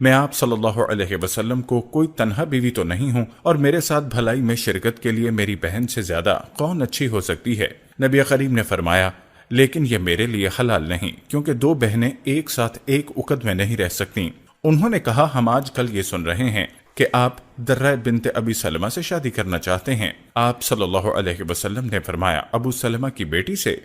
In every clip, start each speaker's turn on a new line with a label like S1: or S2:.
S1: میں آپ صلی اللہ علیہ وسلم کو کوئی تنہا بیوی تو نہیں ہوں، اور میرے ساتھ بھلائی میں شرکت کے لیے میری بہن سے زیادہ کون اچھی ہو سکتی ہے؟ نبی کریم نے فرمایا لیکن یہ میرے لیے حلال نہیں، کیونکہ دو بہنیں ایک ساتھ ایک عقد میں نہیں رہ سکتیں۔ انہوں نے کہا ہم آج کل یہ سن رہے ہیں کہ آپ درہ بنت ابی سلمہ سے شادی کرنا چاہتے ہیں۔ آپ صلی اللہ علیہ وسلم نے فرمایا ابو سلمہ کی بیٹی سے؟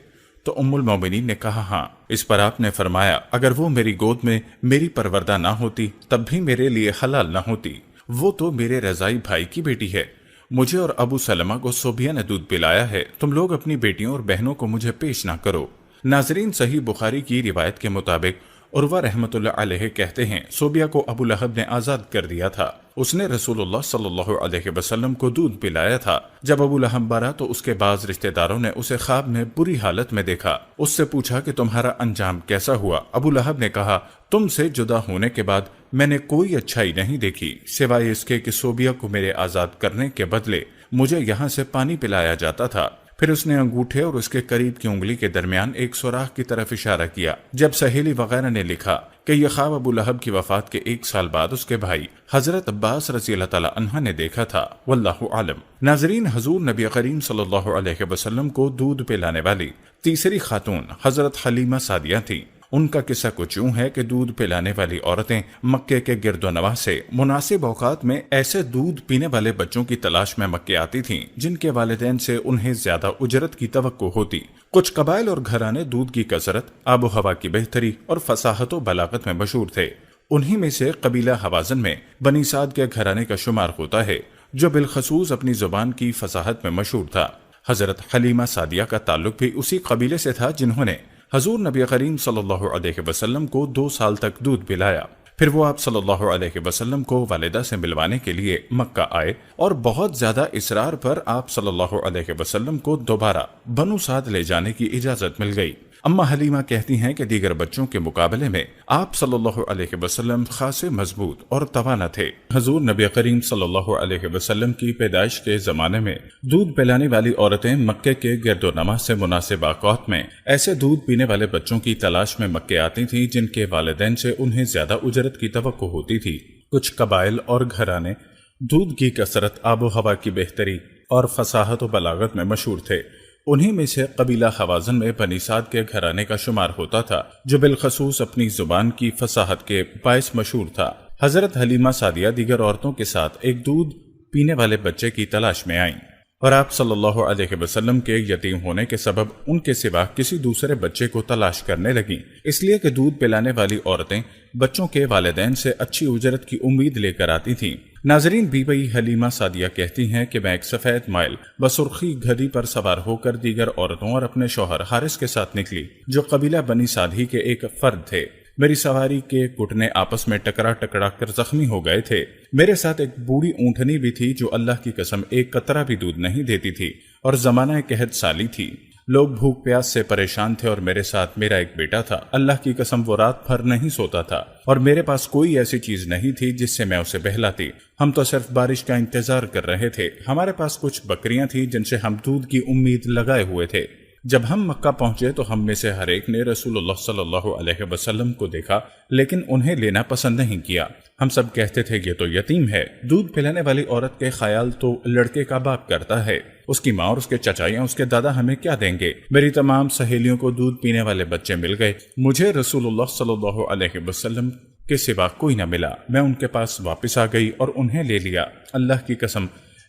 S1: تو ام المومنین نے کہا ہاں۔ اس پر آپ نے فرمایا اگر وہ میری گود میں میری پروردہ نہ ہوتی تب بھی میرے لیے حلال نہ ہوتی، وہ تو میرے رضائی بھائی کی بیٹی ہے۔ مجھے اور ابو سلمہ کو صوبیہ نے دودھ پلایا ہے، تم لوگ اپنی بیٹیوں اور بہنوں کو مجھے پیش نہ کرو۔ ناظرین، صحیح بخاری کی روایت کے مطابق عروہ رحمۃ اللہ علیہ کہتے ہیں صوبیہ کو ابو لہب نے آزاد کر دیا تھا، اس نے رسول اللہ صلی اللہ علیہ وسلم کو دودھ پلایا تھا۔ جب ابو لہب مرا تو اس کے بعض رشتہ داروں نے اسے خواب میں بری حالت میں دیکھا، اس سے پوچھا کہ تمہارا انجام کیسا ہوا؟ ابو لہب نے کہا تم سے جدا ہونے کے بعد میں نے کوئی اچھائی نہیں دیکھی سوائے اس کے کہ صوبیہ کو میرے آزاد کرنے کے بدلے مجھے یہاں سے پانی پلایا جاتا تھا۔ پھر اس نے انگوٹھے اور اس کے قریب کی انگلی کے درمیان ایک سوراخ کی طرف اشارہ کیا۔ جب سہیلی وغیرہ نے لکھا کہ یہ خواب ابو لہب کی وفات کے 1 سال بعد اس کے بھائی حضرت عباس رضی اللہ تعالی عنہ نے دیکھا تھا، واللہ عالم۔ ناظرین، حضور نبی کریم صلی اللہ علیہ وسلم کو دودھ پلانے والی تیسری خاتون حضرت حلیمہ سعدیہ تھی۔ ان کا قصہ کچھ یوں ہے کہ دودھ پلانے والی عورتیں مکے کے گرد و نواح سے مناسب اوقات میں ایسے دودھ پینے والے بچوں کی تلاش میں مکے آتی تھیں جن کے والدین سے انہیں زیادہ اجرت کی توقع ہوتی۔ کچھ قبائل اور گھرانے دودھ کی کثرت، آب و ہوا کی بہتری اور فصاحت و بلاغت میں مشہور تھے۔ انہی میں سے قبیلہ حوازن میں بنی سعد کے گھرانے کا شمار ہوتا ہے جو بالخصوص اپنی زبان کی فصاحت میں مشہور تھا۔ حضرت حلیمہ سعدیہ کا تعلق بھی اسی قبیلے سے تھا جنہوں نے حضور نبی کریم صلی اللہ علیہ وسلم کو 2 سال تک دودھ پلایا۔ پھر وہ آپ صلی اللہ علیہ وسلم کو والدہ سے ملوانے کے لیے مکہ آئے اور بہت زیادہ اصرار پر آپ صلی اللہ علیہ وسلم کو دوبارہ بنو سعد لے جانے کی اجازت مل گئی۔ اما حلیمہ کہتی ہیں کہ دیگر بچوں کے مقابلے میں آپ صلی اللہ علیہ وسلم خاصے مضبوط اور توانا تھے۔ حضور نبی کریم صلی اللہ علیہ وسلم کی پیدائش کے زمانے میں دودھ پلانے والی عورتیں مکے کے گرد و نواح سے مناسب اوقات میں ایسے دودھ پینے والے بچوں کی تلاش میں مکے آتی تھیں جن کے والدین سے انہیں زیادہ اجرت کی توقع ہوتی تھی۔ کچھ قبائل اور گھرانے دودھ کی کثرت، آب و ہوا کی بہتری اور فصاحت و بلاغت میں مشہور تھے۔ انہی میں سے قبیلہ حوازن میں بنی سعد کے گھرانے کا شمار ہوتا تھا جو بالخصوص اپنی زبان کی فصاحت کے باعث مشہور تھا۔ حضرت حلیمہ سعدیہ دیگر عورتوں کے ساتھ ایک دودھ پینے والے بچے کی تلاش میں آئیں اور آپ صلی اللہ علیہ وسلم کے یتیم ہونے کے سبب ان کے سوا کسی دوسرے بچے کو تلاش کرنے لگیں، اس لیے کہ دودھ پلانے والی عورتیں بچوں کے والدین سے اچھی اجرت کی امید لے کر آتی تھیں۔ ناظرین، بی بی حلیمہ سعدیہ کہتی ہیں کہ میں ایک سفید مائل بسرخی گدھی پر سوار ہو کر دیگر عورتوں اور اپنے شوہر حارث کے ساتھ نکلی جو قبیلہ بنی سعد ہی کے ایک فرد تھے۔ میری سواری کے گھٹنے آپس میں ٹکرا کر زخمی ہو گئے تھے۔ میرے ساتھ ایک بوڑھی اونٹنی بھی تھی جو اللہ کی قسم ایک قطرہ بھی دودھ نہیں دیتی تھی اور زمانہ قحط سالی تھی۔ لوگ بھوک پیاس سے پریشان تھے اور میرے ساتھ میرا ایک بیٹا تھا۔ اللہ کی قسم وہ رات بھر نہیں سوتا تھا اور میرے پاس کوئی ایسی چیز نہیں تھی جس سے میں اسے بہلاتی۔ ہم تو صرف بارش کا انتظار کر رہے تھے۔ ہمارے پاس کچھ بکریاں تھیں جن سے ہم دودھ کی امید لگائے ہوئے تھے۔ جب ہم مکہ پہنچے تو ہم میں سے ہر ایک نے رسول اللہ صلی اللہ علیہ وسلم کو دیکھا لیکن انہیں لینا پسند نہیں کیا۔ ہم سب کہتے تھے یہ تو یتیم ہے۔ دودھ پلانے والی عورت کے خیال تو لڑکے کا باپ کرتا ہے، اس کی ماں اور اس کے چچائیاں، اس کے دادا ہمیں کیا دیں گے؟ میری تمام سہیلیوں کو دودھ پینے والے بچے مل گئے، مجھے رسول اللہ صلی اللہ علیہ وسلم کے سوا کوئی نہ ملا۔ میں ان کے پاس واپس آ گئی اور انہیں لے لیا۔ اللہ کی قسم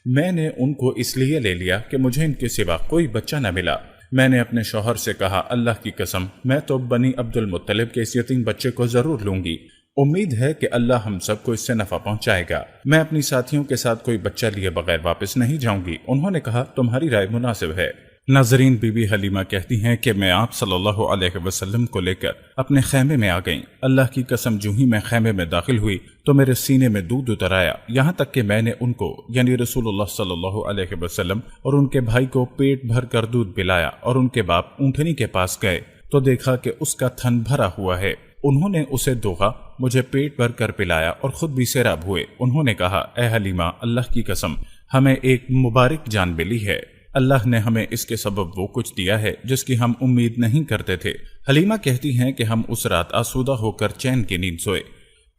S1: میں نے ان کو اس لیے لے لیا کہ مجھے ان کے سوا کوئی بچہ نہ ملا۔ میں نے اپنے شوہر سے کہا اللہ کی قسم میں تو بنی عبد المطلب کے اس یتیم بچے کو ضرور لوں گی، امید ہے کہ اللہ ہم سب کو اس سے نفع پہنچائے گا۔ میں اپنی ساتھیوں کے ساتھ کوئی بچہ لیے بغیر واپس نہیں جاؤں گی۔ انہوں نے کہا تمہاری رائے مناسب ہے۔ ناظرین، بی بی حلیمہ کہتی ہیں کہ میں آپ صلی اللہ علیہ وسلم کو لے کر اپنے خیمے میں آ گئی۔ اللہ کی قسم جو ہی میں خیمے میں داخل ہوئی تو میرے سینے میں دودھ اتر آیا، یہاں تک کہ میں نے ان کو یعنی رسول اللہ صلی اللہ علیہ وسلم اور ان کے بھائی کو پیٹ بھر کر دودھ پلایا اور ان کے باپ اونٹنی کے پاس گئے تو دیکھا کہ اس کا تھن بھرا ہوا ہے۔ انہوں نے اسے دوغا، مجھے پیٹ بھر کر پلایا اور خود بھی سیراب ہوئے۔ انہوں نے کہا اے حلیمہ، اللہ کی قسم ہمیں ایک مبارک جان ملی ہے، اللہ نے ہمیں اس کے سبب وہ کچھ دیا ہے جس کی ہم امید نہیں کرتے تھے۔ حلیمہ کہتی ہیں کہ ہم اس رات آسودہ ہو کر چین کی نیند سوئے۔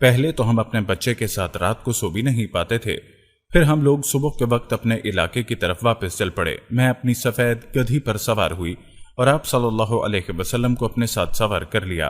S1: پہلے تو ہم اپنے بچے کے ساتھ رات کو سو بھی نہیں پاتے تھے، پھر ہم لوگ صبح کے وقت اپنے علاقے کی طرف واپس چل پڑے۔ میں اپنی سفید گدھی پر سوار ہوئی اور آپ صلی اللہ علیہ وسلم کو اپنے ساتھ سوار کر لیا۔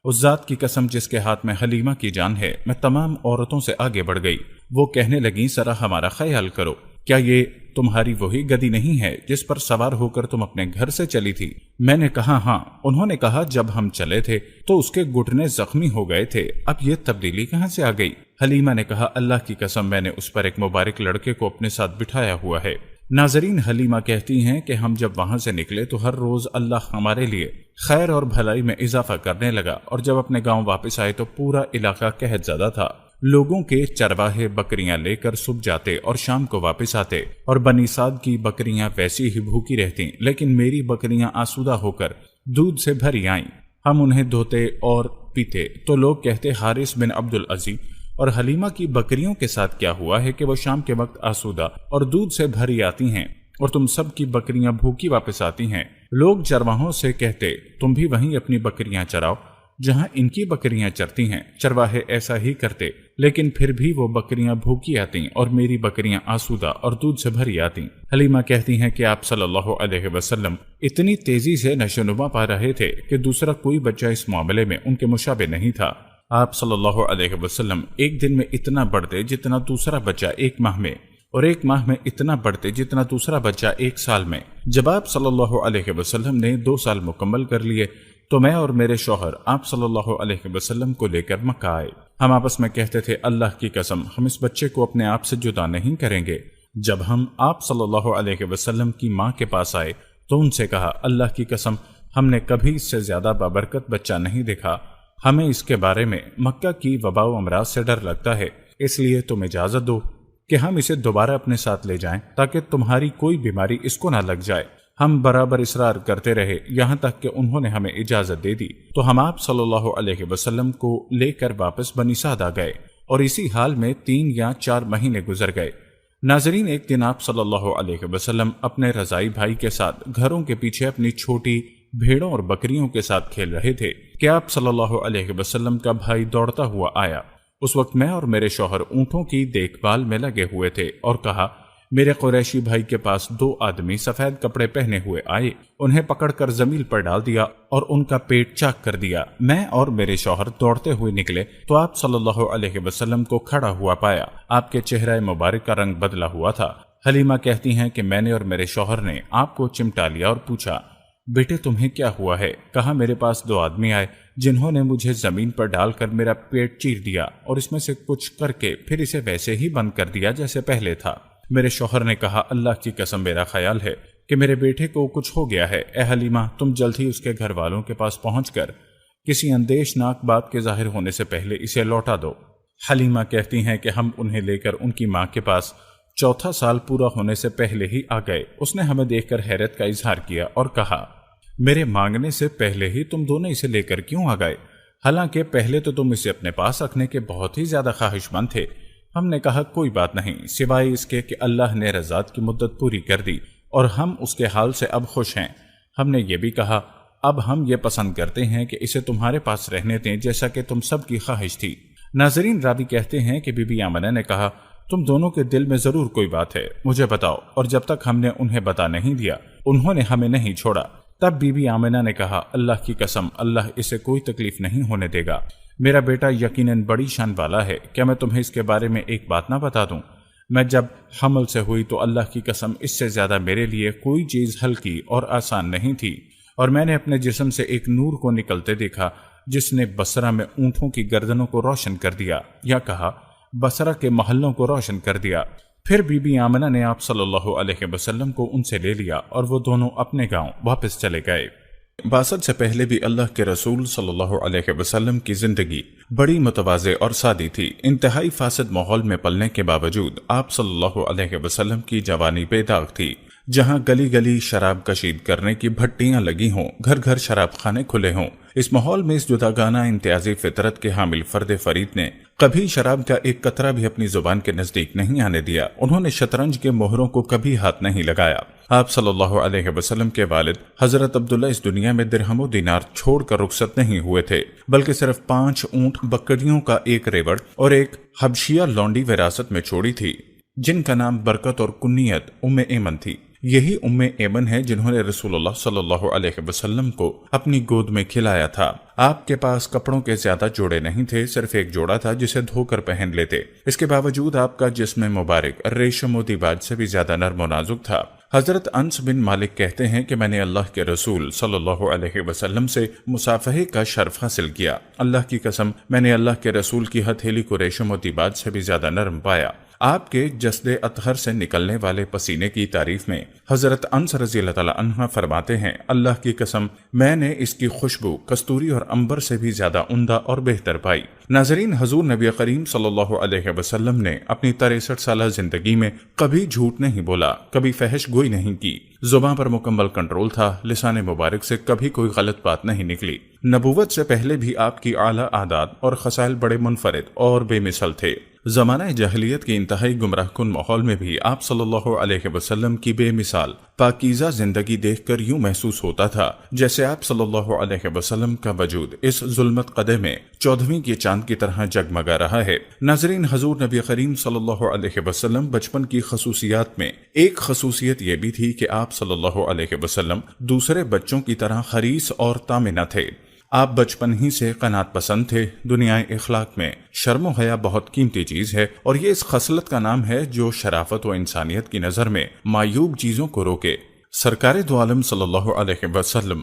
S1: اس ذات کی قسم جس کے ہاتھ میں حلیمہ کی جان ہے، میں تمام عورتوں سے آگے بڑھ گئی۔ وہ کہنے لگیں، ذرا ہمارا خیال کرو، کیا یہ تمہاری وہی گدھی نہیں ہے جس پر سوار ہو کر تم اپنے گھر سے چلی تھی؟ میں نے کہا ہاں۔ انہوں نے کہا جب ہم چلے تھے تو اس کے گھٹنے زخمی ہو گئے تھے، اب یہ تبدیلی کہاں سے آ گئی؟ حلیمہ نے کہا اللہ کی قسم میں نے اس پر ایک مبارک لڑکے کو اپنے ساتھ بٹھایا ہوا ہے۔ ناظرین، حلیمہ کہتی ہیں کہ ہم جب وہاں سے نکلے تو ہر روز اللہ ہمارے لیے خیر اور بھلائی میں اضافہ کرنے لگا، اور جب اپنے گاؤں واپس آئے تو پورا علاقہ قحط زدہ تھا۔ لوگوں کے چرواہے بکریاں لے کر صبح جاتے اور شام کو واپس آتے، اور بنی سعد کی بکریاں ویسی ہی بھوکی رہتی، لیکن میری بکریاں آسودہ ہو کر دودھ سے بھری آئیں۔ ہم انہیں دھوتے اور پیتے تو لوگ کہتے حارث بن عبد العزیز اور حلیمہ کی بکریوں کے ساتھ کیا ہوا ہے کہ وہ شام کے وقت آسودہ اور دودھ سے بھری آتی ہیں اور تم سب کی بکریاں بھوکی واپس آتی ہیں۔ لوگ چرواہوں سے کہتے تم بھی وہیں اپنی بکریاں چراؤ جہاں ان کی بکریاں چرتی ہیں۔ چرواہے ایسا ہی کرتے، لیکن پھر بھی وہ بکریاں بھوکی آتی اور میری بکریاں آسودہ اور دودھ سے بھری آتی۔ حلیمہ کہتی ہیں کہ آپ صلی اللہ علیہ وسلم اتنی تیزی سے نشوونما پا رہے تھے کہ دوسرا کوئی بچہ اس معاملے میں ان کے مشابہ نہیں تھا۔ آپ صلی اللہ علیہ وسلم ایک دن میں اتنا بڑھتے جتنا دوسرا بچہ ایک ماہ میں، اور ایک ماہ میں اتنا بڑھتے جتنا دوسرا بچہ ایک سال میں۔ جب آپ صلی اللہ علیہ وسلم نے 2 سال مکمل کر لیے تو میں اور میرے شوہر آپ صلی اللہ علیہ وسلم کو لے کر مکہ آئے۔ ہم آپس میں کہتے تھے اللہ کی قسم ہم اس بچے کو اپنے آپ سے جدا نہیں کریں گے۔ جب ہم آپ صلی اللہ علیہ وسلم کی ماں کے پاس آئے تو ان سے کہا اللہ کی قسم ہم نے کبھی اس سے زیادہ بابرکت بچہ نہیں دیکھا، ہمیں اس کے بارے میں مکہ کی وبا و امراض سے ڈر لگتا ہے، اس لیے تم اجازت دو کہ ہم اسے دوبارہ اپنے ساتھ لے جائیں تاکہ تمہاری کوئی بیماری اس کو نہ لگ جائے۔ ہم برابر اصرار کرتے رہے یہاں تک کہ انہوں نے ہمیں اجازت دے دی، تو ہم آپ صلی اللہ علیہ وسلم کو لے کر واپس بنی سعد آ گئے، اور اسی حال میں 3 یا 4 مہینے گزر گئے۔ ناظرین، ایک دن آپ صلی اللہ علیہ وسلم اپنے رضائی بھائی کے ساتھ گھروں کے پیچھے اپنی چھوٹی بھیڑوں اور بکریوں کے ساتھ کھیل رہے تھے کہ آپ صلی اللہ علیہ وسلم کا بھائی دوڑتا ہوا آیا۔ اس وقت میں اور میرے شوہر اونٹوں کی دیکھ بھال میں لگے ہوئے تھے، اور کہا میرے قریشی بھائی کے پاس 2 آدمی سفید کپڑے پہنے ہوئے آئے، انہیں پکڑ کر زمین پر ڈال دیا اور ان کا پیٹ چاک کر دیا۔ میں اور میرے شوہر دوڑتے ہوئے نکلے تو آپ صلی اللہ علیہ وسلم کو کھڑا ہوا پایا، آپ کے چہرہ مبارک کا رنگ بدلا ہوا تھا۔ حلیمہ کہتی ہیں کہ میں نے اور میرے شوہر نے آپ کو چمٹا لیا اور پوچھا بیٹے تمہیں کیا ہوا ہے؟ کہا میرے پاس 2 آدمی آئے جنہوں نے مجھے زمین پر ڈال کر میرا پیٹ چیر دیا اور اس میں سے کچھ کر کے پھر اسے ویسے ہی بند کر دیا جیسے پہلے تھا۔ میرے شوہر نے کہا اللہ کی قسم میرا خیال ہے کہ میرے بیٹے کو کچھ ہو گیا ہے، اے حلیمہ تم جلد ہی اس کے گھر والوں کے پاس پہنچ کر کسی اندیش ناک بات کے ظاہر ہونے سے پہلے اسے لوٹا دو۔ حلیمہ کہتی ہیں کہ ہم انہیں لے کر ان کی ماں کے پاس 4 سال پورا ہونے سے پہلے ہی آ گئے۔ اس نے ہمیں دیکھ کر حیرت کا اظہار کیا اور کہا میرے مانگنے سے پہلے ہی تم دونوں اسے لے کر کیوں آ گئے؟ حالانکہ پہلے تو تم اسے اپنے پاس رکھنے کے بہت ہی زیادہ خواہش مند تھے۔ ہم نے کہا کوئی بات نہیں، سوائے اس کے کہ اللہ نے رضاعت کی مدت پوری کر دی اور ہم اس کے حال سے اب خوش ہیں۔ ہم نے یہ بھی کہا اب ہم یہ پسند کرتے ہیں کہ اسے تمہارے پاس رہنے دیں جیسا کہ تم سب کی خواہش تھی۔ ناظرین، راوی کہتے ہیں کہ بی بی آمنہ نے کہا تم دونوں کے دل میں ضرور کوئی بات ہے، مجھے بتاؤ، اور جب تک ہم نے انہیں بتا نہیں دیا انہوں نے ہمیں نہیں چھوڑا۔ تب بی بی آمنہ نے کہا اللہ کی قسم اللہ اسے کوئی تکلیف نہیں ہونے دے گا، میرا بیٹا یقیناً بڑی شان والا ہے، کیا میں تمہیں اس کے بارے میں ایک بات نہ بتا دوں؟ میں جب حمل سے ہوئی تو اللہ کی قسم اس سے زیادہ میرے لیے کوئی چیز ہلکی اور آسان نہیں تھی، اور میں نے اپنے جسم سے ایک نور کو نکلتے دیکھا جس نے بصرہ میں اونٹوں کی گردنوں کو روشن کر دیا، یا کہا بصرہ کے محلوں کو روشن کر دیا۔ پھر بی بی آمنہ نے آپ صلی اللہ علیہ وسلم کو ان سے لے لیا اور وہ دونوں اپنے گاؤں واپس چلے گئے۔ بعثت سے پہلے بھی اللہ کے رسول صلی اللہ علیہ وسلم کی زندگی بڑی متواضع اور سادی تھی۔ انتہائی فاسد ماحول میں پلنے کے باوجود آپ صلی اللہ علیہ وسلم کی جوانی بے داغ تھی۔ جہاں گلی گلی شراب کشید کرنے کی بھٹیاں لگی ہوں، گھر گھر شراب خانے کھلے ہوں، اس ماحول میں اس جداگانہ امتیازی فطرت کے حامل فرد فرید نے کبھی شراب کا ایک قطرہ بھی اپنی زبان کے نزدیک نہیں آنے دیا۔ انہوں نے شطرنج کے مہروں کو کبھی ہاتھ نہیں لگایا۔ آپ صلی اللہ علیہ وسلم کے والد حضرت عبداللہ اس دنیا میں درہم و دینار چھوڑ کر رخصت نہیں ہوئے تھے، بلکہ صرف 5 اونٹ، بکریوں کا ایک ریوڑ اور ایک حبشیہ لونڈی وراثت میں چھوڑی تھی، جن کا نام برکت اور کنیت ام ایمن تھی۔ یہی ام ایمن ہے جنہوں نے رسول اللہ صلی اللہ علیہ وسلم کو اپنی گود میں کھلایا تھا۔ آپ کے پاس کپڑوں کے زیادہ جوڑے نہیں تھے، صرف ایک جوڑا تھا جسے دھو کر پہن لیتے۔ اس کے باوجود آپ کا جسم مبارک ریشم و دیباج سے بھی زیادہ نرم و نازک تھا۔ حضرت انس بن مالک کہتے ہیں کہ میں نے اللہ کے رسول صلی اللہ علیہ وسلم سے مصافحے کا شرف حاصل کیا۔ اللہ کی قسم، میں نے اللہ کے رسول کی ہتھیلی کو ریشم و دیباج سے بھی زیادہ نرم پایا۔ آپ کے جسد اطہر سے نکلنے والے پسینے کی تعریف میں حضرت انس رضی اللہ تعالی عنہ فرماتے ہیں، اللہ کی قسم، میں نے اس کی خوشبو کستوری اور عنبر سے بھی زیادہ عمدہ اور بہتر پائی۔ ناظرین، حضور نبی کریم صلی اللہ علیہ وسلم نے اپنی 63 سالہ زندگی میں کبھی جھوٹ نہیں بولا، کبھی فحش گوئی نہیں کی، زبان پر مکمل کنٹرول تھا، لسان مبارک سے کبھی کوئی غلط بات نہیں نکلی۔ نبوت سے پہلے بھی آپ کی اعلیٰ عادات اور خصائل بڑے منفرد اور بے مثل تھے۔ زمانہ جاہلیت کے انتہائی گمراہ کن ماحول میں بھی آپ صلی اللہ علیہ وسلم کی بے مثال پاکیزہ زندگی دیکھ کر یوں محسوس ہوتا تھا جیسے آپ صلی اللہ علیہ وسلم کا وجود اس ظلمت قدے میں 14ویں کے چاند کی طرح جگمگا رہا ہے۔ ناظرین، حضور نبی کریم صلی اللہ علیہ وسلم بچپن کی خصوصیات میں ایک خصوصیت یہ بھی تھی کہ آپ صلی اللہ علیہ وسلم دوسرے بچوں کی طرح حریص اور طامع تھے۔ آپ بچپن ہی سے قناعت پسند تھے۔ دنیا اخلاق میں شرم و حیا بہت قیمتی چیز ہے، اور یہ اس خصلت کا نام ہے جو شرافت و انسانیت کی نظر میں معیوب چیزوں کو روکے۔ سرکار دو عالم صلی اللہ علیہ وسلم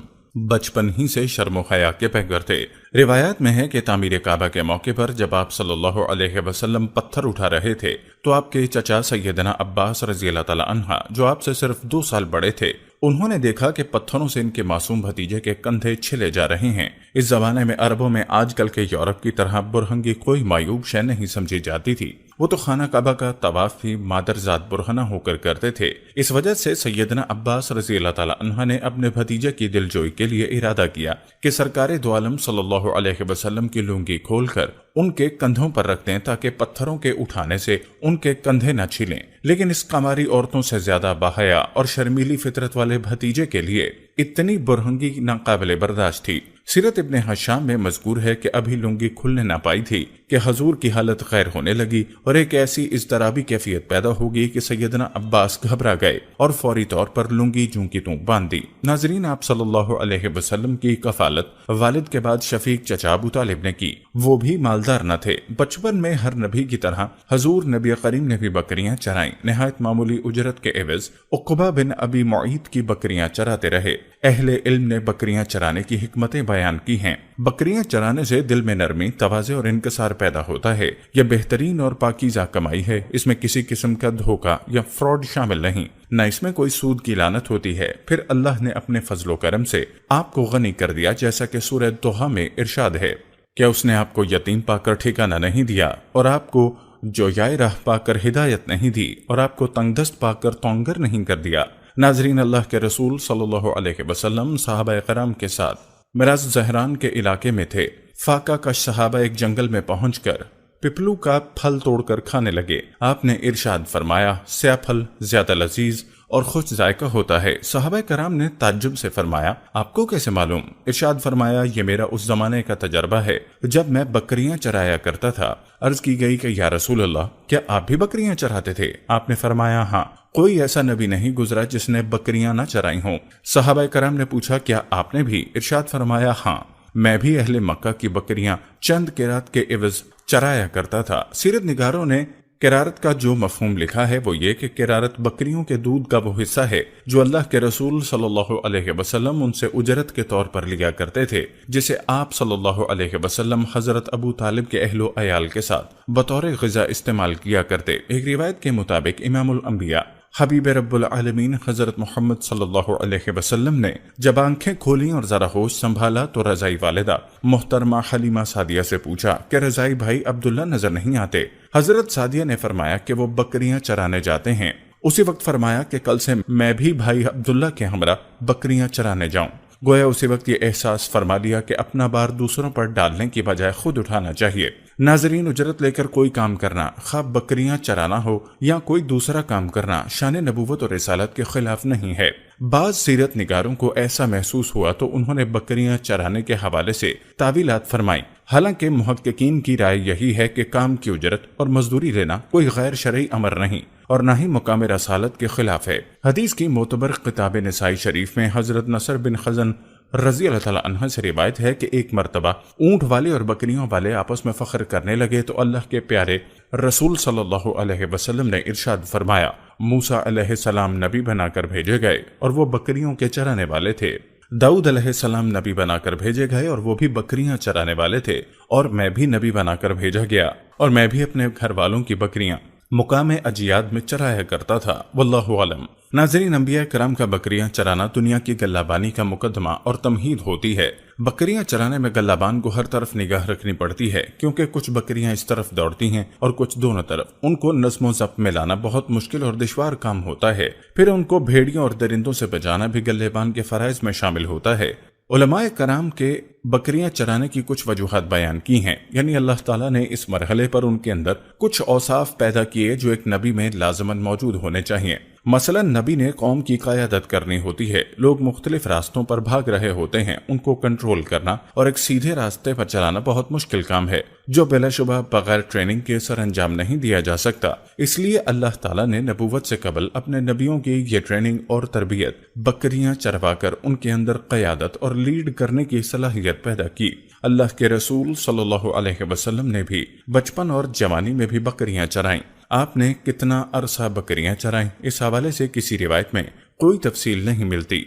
S1: بچپن ہی سے شرم و حیا کے پیکر تھے۔ روایات میں ہے کہ تعمیر کعبہ کے موقع پر جب آپ صلی اللہ علیہ وسلم پتھر اٹھا رہے تھے تو آپ کے چچا سیدنا عباس رضی اللہ تعالی عنہ، جو آپ سے صرف 2 سال بڑے تھے، انہوں نے دیکھا کہ پتھروں سے ان کے معصوم بھتیجے کے کندھے چھلے جا رہے ہیں۔ اس زمانے میں عربوں میں آج کل کے یورپ کی طرح برہنگی کوئی معیوب شے نہیں سمجھی جاتی تھی۔ وہ تو خانہ کعبہ کا طواف بھی مادر ذات برہنہ ہو کر کرتے تھے۔ اس وجہ سے سیدنا عباس رضی اللہ تعالی عنہ نے اپنے بھتیجے کی دلجوئی کے لیے ارادہ کیا کہ سرکار دو عالم صلی اللہ علیہ وسلم کی لنگی کھول کر ان کے کندھوں پر رکھ دیں تاکہ پتھروں کے اٹھانے سے ان کے کندھے نہ چھلیں۔ لیکن اس قماری عورتوں سے زیادہ باحیا اور شرمیلی فطرت والے بھتیجے کے لیے اتنی برہنگی ناقابل برداشت تھی۔ سیرت ابن حشام میں مذکور ہے کہ ابھی لنگی کھلنے نہ پائی تھی کہ حضور کی حالت غیر ہونے لگی اور ایک ایسی اضطرابی کیفیت پیدا ہو گئی کہ سیدنا عباس گھبرا گئے اور فوری طور پر لنگی جوں کی توں باندھ دی۔ ناظرین، آپ صلی اللہ علیہ وسلم کی کفالت والد کے بعد شفیق چچا ابو طالب نے کی۔ وہ بھی مالدار نہ تھے۔ بچپن میں ہر نبی کی طرح حضور نبی کریم نے بھی بکریاں چرائیں۔ نہایت معمولی اجرت کے عوض عقبہ بن ابی معیط کی بکریاں چراتے رہے۔ اہل علم نے بکریاں چرانے کی حکمتیں بیان کی ہیں۔ بکریاں چرانے سے دل میں نرمی، تواضع اور انکسار پیدا ہوتا ہے۔ یہ بہترین اور پاکیزہ کمائی ہے۔ اس میں کسی قسم کا دھوکہ یا فراڈ شامل نہیں، نہ اس میں کوئی سود کی لعنت ہوتی ہے۔ پھر اللہ نے اپنے فضل و کرم سے آپ کو غنی کر دیا، جیسا کہ سورہ دوحہ میں ارشاد ہے، کیا اس نے آپ کو یتیم پا کر ٹھکانہ نہیں دیا، اور آپ کو جویائے راہ پا کر ہدایت نہیں دی، اور آپ کو تنگ دست پا کر تونگر نہیں کر دیا۔ ناظرین، اللہ کے رسول صلی اللہ علیہ وسلم صحابہ کرام کے ساتھ مراز زہران کے علاقے میں تھے۔ فاقہ کا صحابہ ایک جنگل میں پہنچ کر پپلو کا پھل توڑ کر کھانے لگے۔ آپ نے ارشاد فرمایا، سیاہ پھل زیادہ لذیذ اور خوش ذائقہ ہوتا ہے۔ صحابہ کرام نے تعجب سے فرمایا، آپ کو کیسے معلوم؟ ارشاد فرمایا، یہ میرا اس زمانے کا تجربہ ہے جب میں بکریاں چرایا کرتا تھا۔ عرض کی گئی کہ یا رسول اللہ، کیا آپ بھی بکریاں چراتے تھے؟ آپ نے فرمایا، ہاں، کوئی ایسا نبی نہیں گزرا جس نے بکریاں نہ چرائی ہوں۔ صحابہ کرام نے پوچھا، کیا آپ نے بھی؟ ارشاد فرمایا، ہاں، میں بھی اہل مکہ کی بکریاں چند قیرات کے عوض چرایا کرتا تھا۔ سیرت نگاروں نے قرارت کا جو مفہوم لکھا ہے وہ یہ کہ قرارت بکریوں کے دودھ کا وہ حصہ ہے جو اللہ کے رسول صلی اللہ علیہ وسلم ان سے اجرت کے طور پر لیا کرتے تھے، جسے آپ صلی اللہ علیہ وسلم حضرت ابو طالب کے اہل و عیال کے ساتھ بطور غذا استعمال کیا کرتے۔ ایک روایت کے مطابق امام الانبیاء حبیب رب العالمین حضرت محمد صلی اللہ علیہ وسلم نے جب آنکھیں کھولیں اور ذرا ہوش سنبھالا تو رضائی والدہ محترمہ حلیمہ سعدیہ سے پوچھا کہ رضائی بھائی عبداللہ نظر نہیں آتے؟ حضرت سعدیہ نے فرمایا کہ وہ بکریاں چرانے جاتے ہیں۔ اسی وقت فرمایا کہ کل سے میں بھی بھائی عبداللہ کے ہمراہ بکریاں چرانے جاؤں۔ گویا اسی وقت یہ احساس فرما لیا کہ اپنا بار دوسروں پر ڈالنے کی بجائے خود اٹھانا چاہیے۔ ناظرین، اجرت لے کر کوئی کام کرنا، خواہ بکریاں چرانا ہو یا کوئی دوسرا کام کرنا، شان نبوت اور رسالت کے خلاف نہیں ہے۔ بعض سیرت نگاروں کو ایسا محسوس ہوا تو انہوں نے بکریاں چرانے کے حوالے سے تعویلات فرمائیں، حالانکہ محققین کی رائے یہی ہے کہ کام کی اجرت اور مزدوری لینا کوئی غیر شرعی امر نہیں اور نہ ہی مقام رسالت کے خلاف ہے۔ حدیث کی معتبر کتاب نسائی شریف میں حضرت نصر بن خزن رضی اللہ تعالیٰ عنہ سے روایت ہے کہ ایک مرتبہ اونٹ والے اور بکریوں والے آپس میں فخر کرنے لگے تو اللہ کے پیارے رسول صلی اللہ علیہ وسلم نے ارشاد فرمایا، موسیٰ علیہ السلام نبی بنا کر بھیجے گئے اور وہ بکریوں کے چرانے والے تھے۔ داؤد علیہ السلام نبی بنا کر بھیجے گئے اور وہ بھی بکریاں چرانے والے تھے، اور میں بھی نبی بنا کر بھیجا گیا اور میں بھی اپنے گھر والوں کی بکریاں مقام اجیاد میں چرایا کرتا تھا، واللہ عالم۔ ناظرین، انبیاء کرام کا بکریاں چرانا دنیا کی گلابانی کا مقدمہ اور تمہید ہوتی ہے۔ بکریاں چرانے میں گلابان کو ہر طرف نگاہ رکھنی پڑتی ہے، کیونکہ کچھ بکریاں اس طرف دوڑتی ہیں اور کچھ دونوں طرف۔ ان کو نظم و ضبط میں لانا بہت مشکل اور دشوار کام ہوتا ہے، پھر ان کو بھیڑیوں اور درندوں سے بچانا بھی گلابان کے فرائض میں شامل ہوتا ہے۔ علماء کرام کے بکریاں چرانے کی کچھ وجوہات بیان کی ہیں، یعنی اللہ تعالیٰ نے اس مرحلے پر ان کے اندر کچھ اوصاف پیدا کیے جو ایک نبی میں لازماً موجود ہونے چاہیے۔ مثلا نبی نے قوم کی قیادت کرنی ہوتی ہے، لوگ مختلف راستوں پر بھاگ رہے ہوتے ہیں، ان کو کنٹرول کرنا اور ایک سیدھے راستے پر چلانا بہت مشکل کام ہے جو بلا شبہ بغیر ٹریننگ کے سر انجام نہیں دیا جا سکتا۔ اس لیے اللہ تعالیٰ نے نبوت سے قبل اپنے نبیوں کی یہ ٹریننگ اور تربیت بکریاں چروا کر ان کے اندر قیادت اور لیڈ کرنے کی صلاحیت پیدا کی۔ اللہ کے رسول صلی اللہ علیہ وسلم نے بھی بچپن اور جوانی میں بھی بکریاں چرائیں۔ آپ نے کتنا عرصہ بکریاں چرائیں، اس حوالے سے کسی روایت میں کوئی تفصیل نہیں ملتی۔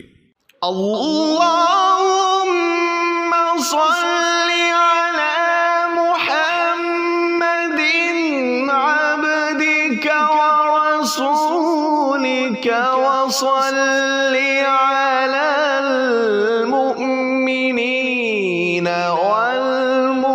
S2: اللهم صل على محمد عبدك ورسولك وصل على المؤمنين والمؤمنات